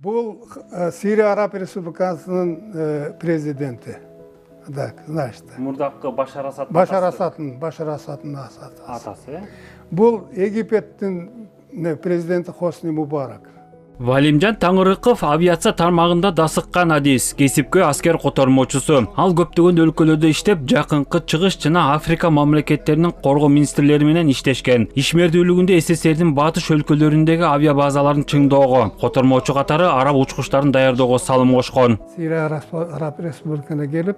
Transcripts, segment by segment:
Бұл Сирия Араб Республикасының президенті. Так, значит. Мурдакы Башар Асад. Башар Асадтың атасы. Бұл Египеттің президенті Хосни Мубарак. Валимжан Таңырыков авиация тармагында дасыккан адис, кесипкөй аскер котормочусу. Ал көптөгөн өлкөлөрдө иштеп, жакынкы чыгыш жана Африка мамлекеттеринин коргоо министрлери менен иштешкен. Ишмердүүлүгүндө СССРдин батыш өлкөлөрүндөгү авиабазаларын чыңдоого, котормочу катары араб учкучтарын даярдоого салым кошкон. Сирия Араб Республикасына келип,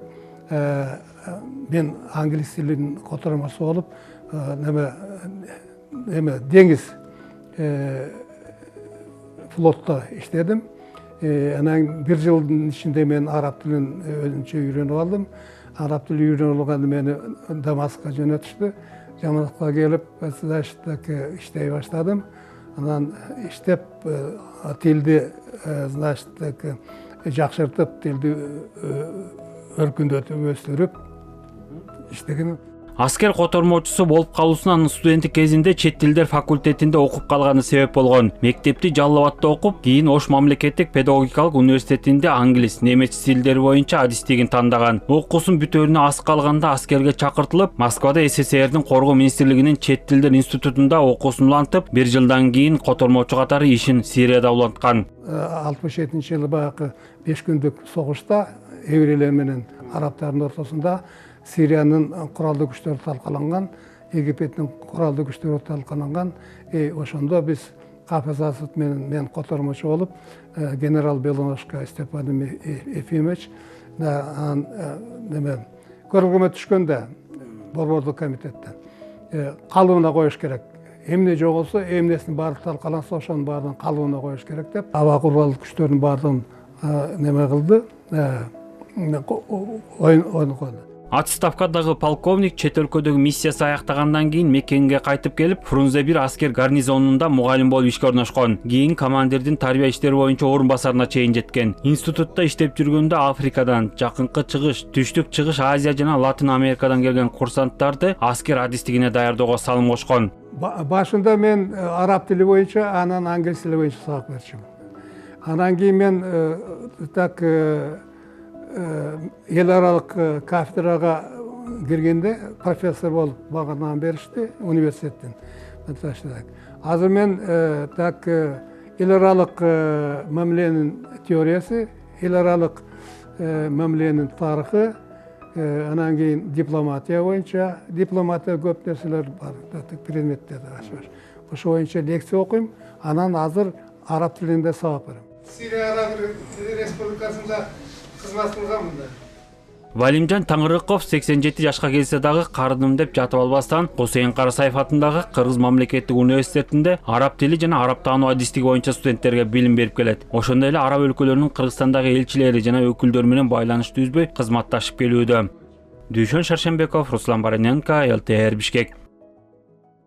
мен англис тилинин котормочусу болуп, деңиз флотта иштедим. Анан бир жылдын ичинде мен араб тилин өзүнчө үйрөнүп алдым. Араб тили үйрөнүп алганда мени Дамаскка жөнөтүштү. Дамаскка келип, иштей баштадым. Анан иштеп тилди жакшыртып, тилди өркүндөтүп, өстүрүп иштегеним. Аскер котормочусу болуп калуусунан студенттик кезинде чет тилдер факультетинде окуп калганы себеп болгон. Мектепти Жалал Абадта окуп, кийин Ош мамлекеттик педагогикалык университетинде англис, немец тилдери боюнча адистигин тандаган. Окуусун бүтөрүнө аз калганда аскерге чакыртылып, Москвада СССРдин коргоо министрлигинин чет тилдер институтунда окуусун улантып, бир жылдан кийин котормочу катары ишин Сирияда уланткан. 67-жылы баягы 5 күндүк согушта еврейлер менен арабтардын ортосунда Сириянын куралдуу күчтөрү талкаланган, Египеттин куралдуу күчтөрү талкаланган. Ошондо биз Хафиз Асад менен мен котормочу болуп, генерал Белоношко Степан Ефимович көргөмө түшкөндө борбордук комитеттен калыбына коюш керек. Эмне жок болсо, эмнесин баары талкаланса, ошонун баарын калыбына коюш керек деп, аба куралдуу күчтөрдүн баардыгын неме кылды, ойын койду. Отставкадагы полковник чет өлкөдөгү миссиясы аяктагандан кийин мекенге кайтып келип, Фрунзе 1 аскер гарнизонунда мугалим болуп ишке орношкон. Кийин командирдин тарбия иштери боюнча орун басарына чейин жеткен. Институтта иштеп жүргөндө Африкадан, жакынкы чыгыш, түштүк чыгыш Азия жана Латин Америкадан келген курсанттарды аскер адистигине даярдоого салым кошкон. Башында мен араб тили боюнча, анан англис тили боюнча сабак берчүмүн. Анан кийин мен эл аралык кафедрага киргенде профессор болуп багындан беришти университеттен. Азыр мен эл аралык мамиленин теориясы, эл аралык мамиленин тарыхы, анан кийин дипломатия боюнча, дипломатия көп нерселер бар, предметтерде бар. Ошо боюнча лекция окуйм, анан азыр араб тилинде сабак берем. Сирия Араб Республикасында Валимжан Таңырыков 87 жашка келсе дагы карыдым деп жатып албастан, Хусейин Карасаев атындагы Кыргыз мамлекеттик университетинде араб тили жана араб таануу адистиги боюнча студенттерге билим берип келет. Ошондой эле араб өлкөлөрүнүн Кыргызстандагы элчилери жана өкүлдөр менен байланышты үзбөй кызматташып келүүдө. Дүйшөн Шаршенбеков, Руслан Бароненко, ЛТР Бишкек.